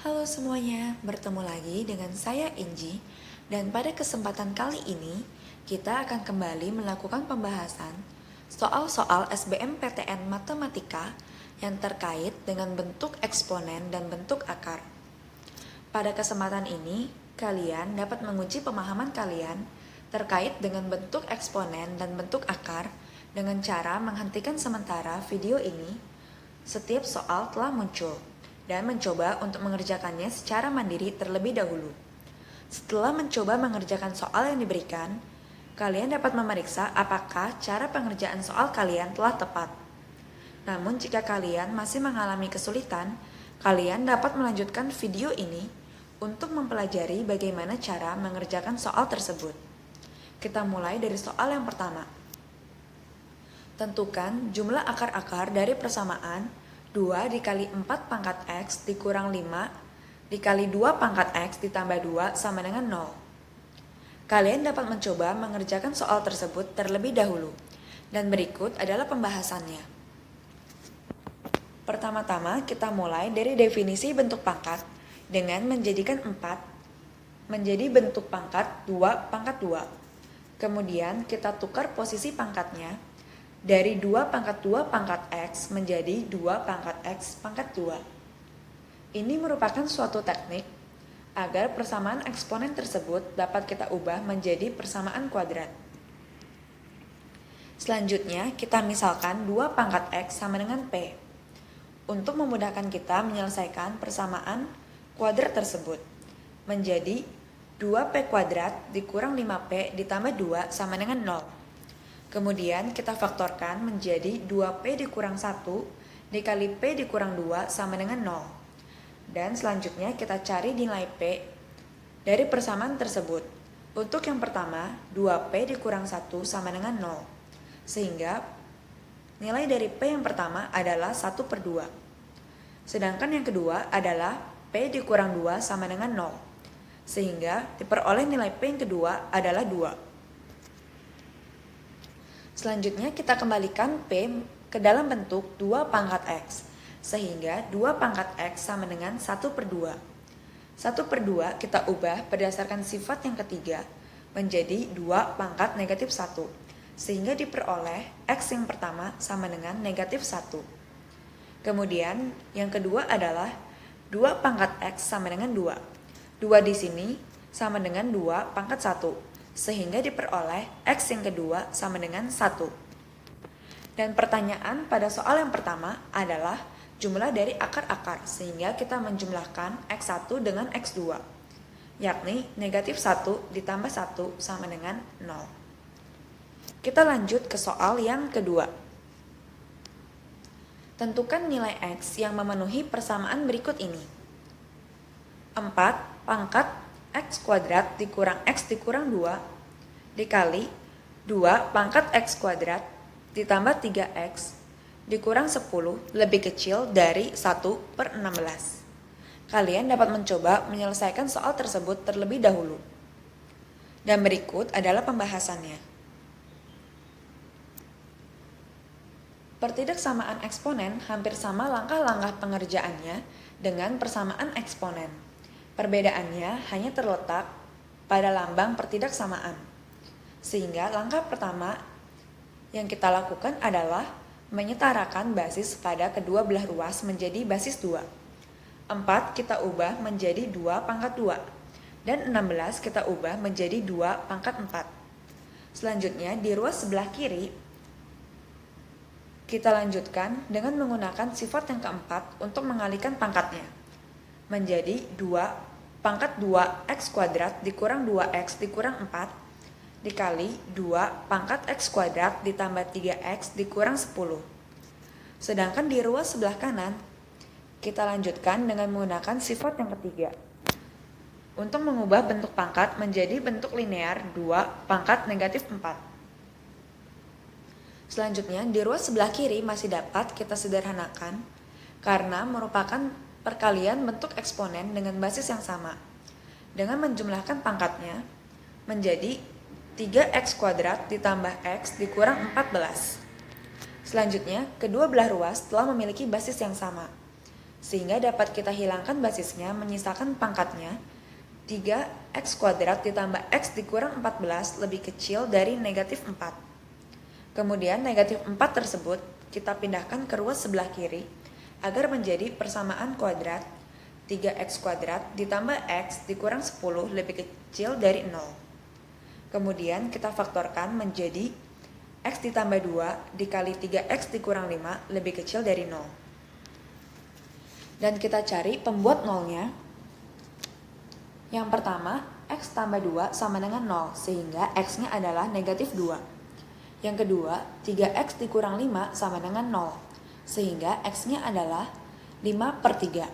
Halo semuanya, bertemu lagi dengan saya Inji dan pada kesempatan kali ini kita akan kembali melakukan pembahasan soal-soal SBMPTN Matematika yang terkait dengan bentuk eksponen dan bentuk akar. Pada kesempatan ini, kalian dapat menguji pemahaman kalian terkait dengan bentuk eksponen dan bentuk akar dengan cara menghentikan sementara video ini setiap soal telah muncul dan mencoba untuk mengerjakannya secara mandiri terlebih dahulu. Setelah mencoba mengerjakan soal yang diberikan, kalian dapat memeriksa apakah cara pengerjaan soal kalian telah tepat. Namun jika kalian masih mengalami kesulitan, kalian dapat melanjutkan video ini untuk mempelajari bagaimana cara mengerjakan soal tersebut. Kita mulai dari soal yang pertama. Tentukan jumlah akar-akar dari persamaan 2 dikali 4 pangkat X dikurang 5 dikali 2 pangkat X ditambah 2 sama dengan 0. Kalian dapat mencoba mengerjakan soal tersebut terlebih dahulu, dan berikut adalah pembahasannya. Pertama-tama kita mulai dari definisi bentuk pangkat dengan menjadikan 4 menjadi bentuk pangkat 2 pangkat 2. Kemudian kita tukar posisi pangkatnya dari 2 pangkat 2 pangkat X menjadi 2 pangkat X pangkat 2. Ini merupakan suatu teknik agar persamaan eksponen tersebut dapat kita ubah menjadi persamaan kuadrat. Selanjutnya, kita misalkan 2 pangkat X sama dengan P. Untuk memudahkan kita menyelesaikan persamaan kuadrat tersebut, menjadi 2P kuadrat dikurang 5P ditambah 2 sama dengan 0. Kemudian kita faktorkan menjadi 2P dikurang 1 dikali P dikurang 2 sama dengan 0. Dan selanjutnya kita cari nilai P dari persamaan tersebut. Untuk yang pertama, 2P dikurang 1 sama dengan 0. Sehingga nilai dari P yang pertama adalah 1/2. Sedangkan yang kedua adalah P dikurang 2 sama dengan 0. Sehingga diperoleh nilai P yang kedua adalah 2. Selanjutnya kita kembalikan P ke dalam bentuk 2 pangkat X, sehingga 2 pangkat X sama dengan 1/2. 1/2 kita ubah berdasarkan sifat yang ketiga menjadi 2 pangkat negatif 1, sehingga diperoleh X yang pertama sama dengan negatif 1. Kemudian yang kedua adalah 2 pangkat X sama dengan 2. 2 di sini sama dengan 2 pangkat 1. Sehingga diperoleh X yang kedua sama dengan 1. Dan pertanyaan pada soal yang pertama adalah jumlah dari akar-akar, sehingga kita menjumlahkan X1 dengan X2, yakni negatif 1 ditambah 1 sama dengan 0. Kita lanjut ke soal yang kedua. Tentukan nilai X yang memenuhi persamaan berikut ini. 4 pangkat X kuadrat dikurang X dikurang 2 dikali 2 pangkat X kuadrat ditambah 3X dikurang 10 lebih kecil dari 1/16. Kalian dapat mencoba menyelesaikan soal tersebut terlebih dahulu. Dan berikut adalah pembahasannya. Pertidaksamaan eksponen hampir sama langkah-langkah pengerjaannya dengan persamaan eksponen. Perbedaannya hanya terletak pada lambang pertidaksamaan. Sehingga langkah pertama yang kita lakukan adalah menyetarakan basis pada kedua belah ruas menjadi basis 2. 4 kita ubah menjadi 2 pangkat 2. Dan 16 kita ubah menjadi 2 pangkat 4. Selanjutnya di ruas sebelah kiri, kita lanjutkan dengan menggunakan sifat yang keempat untuk mengalihkan pangkatnya menjadi 2 pangkat 2X kuadrat dikurang 2X dikurang 4 dikali 2 pangkat X kuadrat ditambah 3X dikurang 10. Sedangkan di ruas sebelah kanan, kita lanjutkan dengan menggunakan sifat yang ketiga untuk mengubah bentuk pangkat menjadi bentuk linear 2 pangkat negatif 4. Selanjutnya, di ruas sebelah kiri masih dapat kita sederhanakan karena merupakan perkalian bentuk eksponen dengan basis yang sama, dengan menjumlahkan pangkatnya menjadi 3X kuadrat ditambah X dikurang 14. Selanjutnya, kedua belah ruas telah memiliki basis yang sama, sehingga dapat kita hilangkan basisnya menyisakan pangkatnya 3x kuadrat ditambah x dikurang 14 lebih kecil dari negatif 4. Kemudian negatif 4 tersebut kita pindahkan ke ruas sebelah kiri agar menjadi persamaan kuadrat 3x kuadrat ditambah x dikurang 10 lebih kecil dari 0. Kemudian kita faktorkan menjadi x ditambah 2 dikali 3x dikurang 5 lebih kecil dari 0. Dan kita cari pembuat nolnya. Yang pertama, x tambah 2 sama dengan 0, sehingga x-nya adalah negatif 2. Yang kedua, 3x dikurang 5 sama dengan 0, sehingga x-nya adalah 5/3.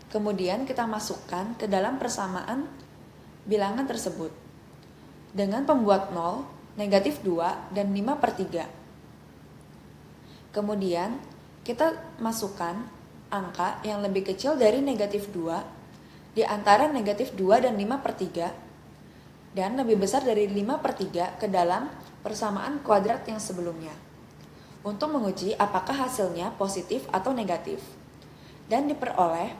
Kemudian kita masukkan ke dalam persamaan bilangan tersebut dengan pembuat 0, negatif 2, dan 5/3. Kemudian kita masukkan angka yang lebih kecil dari negatif 2 di antara negatif 2 dan 5/3 dan lebih besar dari 5/3 ke dalam persamaan kuadrat yang sebelumnya untuk menguji apakah hasilnya positif atau negatif. Dan diperoleh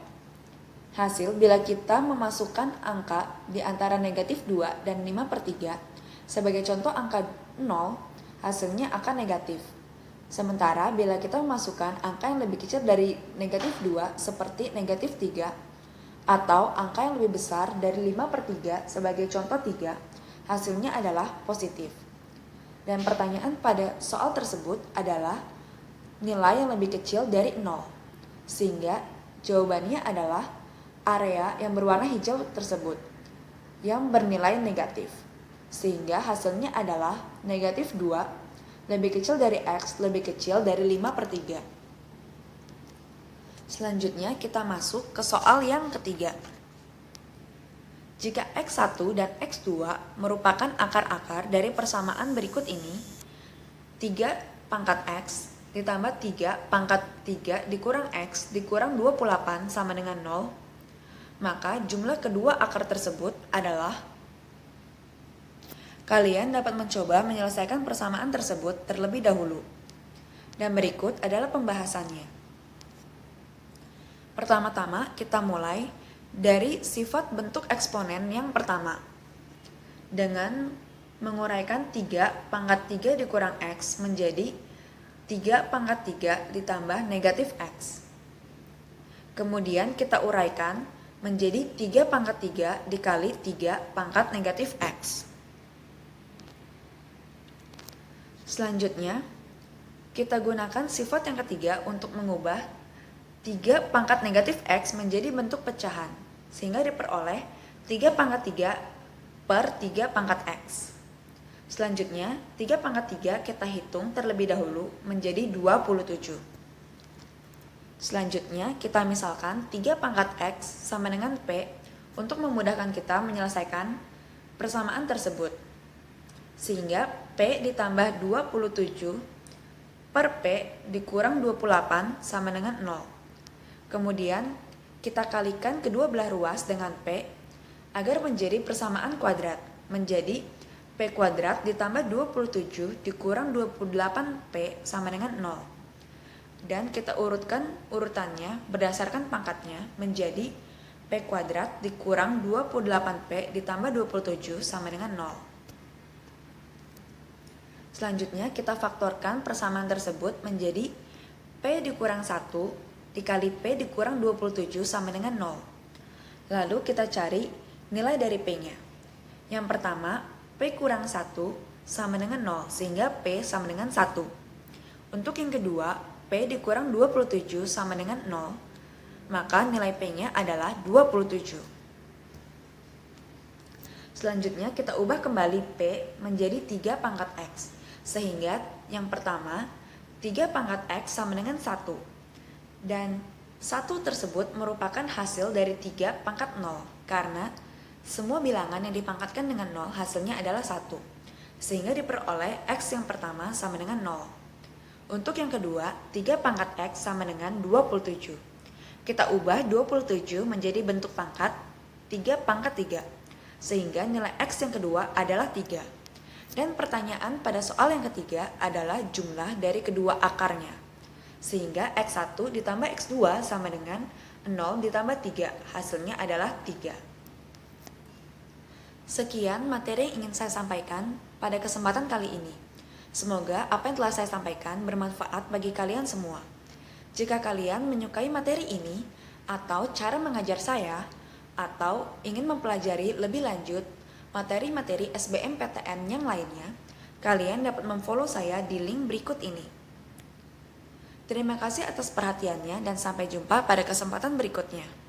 hasil bila kita memasukkan angka di antara negatif 2 dan 5/3, sebagai contoh angka 0, hasilnya akan negatif. Sementara bila kita memasukkan angka yang lebih kecil dari negatif 2 seperti negatif 3, atau angka yang lebih besar dari 5/3 sebagai contoh 3, hasilnya adalah positif. Dan pertanyaan pada soal tersebut adalah nilai yang lebih kecil dari 0, sehingga jawabannya adalah area yang berwarna hijau tersebut yang bernilai negatif, sehingga hasilnya adalah negatif 2 lebih kecil dari x lebih kecil dari 5/3. Selanjutnya kita masuk ke soal yang ketiga. Jika x1 dan x2 merupakan akar-akar dari persamaan berikut ini, 3 pangkat x ditambah 3 pangkat 3 dikurang x dikurang 28 sama dengan 0, maka jumlah kedua akar tersebut adalah. Kalian dapat mencoba menyelesaikan persamaan tersebut terlebih dahulu. Dan berikut adalah pembahasannya. Pertama-tama kita mulai dari sifat bentuk eksponen yang pertama dengan menguraikan 3 pangkat 3 dikurang x menjadi 3 pangkat 3 ditambah negatif x. Kemudian kita uraikan menjadi 3 pangkat 3 dikali 3 pangkat negatif x. Selanjutnya, kita gunakan sifat yang ketiga untuk mengubah 3 pangkat negatif x menjadi bentuk pecahan, sehingga diperoleh 3 pangkat 3 per 3 pangkat x. Selanjutnya, 3 pangkat 3 kita hitung terlebih dahulu menjadi 27. Selanjutnya, kita misalkan 3 pangkat x sama dengan p untuk memudahkan kita menyelesaikan persamaan tersebut. Sehingga p ditambah 27 per p dikurang 28 sama dengan 0. Kemudian, kita kalikan kedua belah ruas dengan p agar menjadi persamaan kuadrat, menjadi p kuadrat ditambah 27 dikurang 28p sama dengan 0. Dan kita urutkan urutannya berdasarkan pangkatnya menjadi p kuadrat dikurang 28p ditambah 27 sama dengan 0. Selanjutnya kita faktorkan persamaan tersebut menjadi p dikurang 1 dikali p dikurang 27 sama dengan 0. Lalu kita cari nilai dari p-nya. Yang pertama, p kurang 1 sama dengan 0, sehingga p sama dengan 1. Untuk yang kedua, p dikurang 27 sama dengan 0, maka nilai p-nya adalah 27. Selanjutnya kita ubah kembali p menjadi 3 pangkat x, sehingga yang pertama 3 pangkat x sama dengan 1, dan 1 tersebut merupakan hasil dari 3 pangkat 0, karena semua bilangan yang dipangkatkan dengan 0 hasilnya adalah 1, sehingga diperoleh x yang pertama sama dengan 0. Untuk yang kedua, 3 pangkat x sama dengan 27. Kita ubah 27 menjadi bentuk pangkat 3 pangkat 3, sehingga nilai x yang kedua adalah 3. Dan pertanyaan pada soal yang ketiga adalah jumlah dari kedua akarnya. Sehingga X1 ditambah X2 sama dengan 0 ditambah 3, hasilnya adalah 3. Sekian materi yang ingin saya sampaikan pada kesempatan kali ini. Semoga apa yang telah saya sampaikan bermanfaat bagi kalian semua. Jika kalian menyukai materi ini, atau cara mengajar saya, atau ingin mempelajari lebih lanjut materi-materi SBMPTN yang lainnya, kalian dapat memfollow saya di link berikut ini. Terima kasih atas perhatiannya dan sampai jumpa pada kesempatan berikutnya.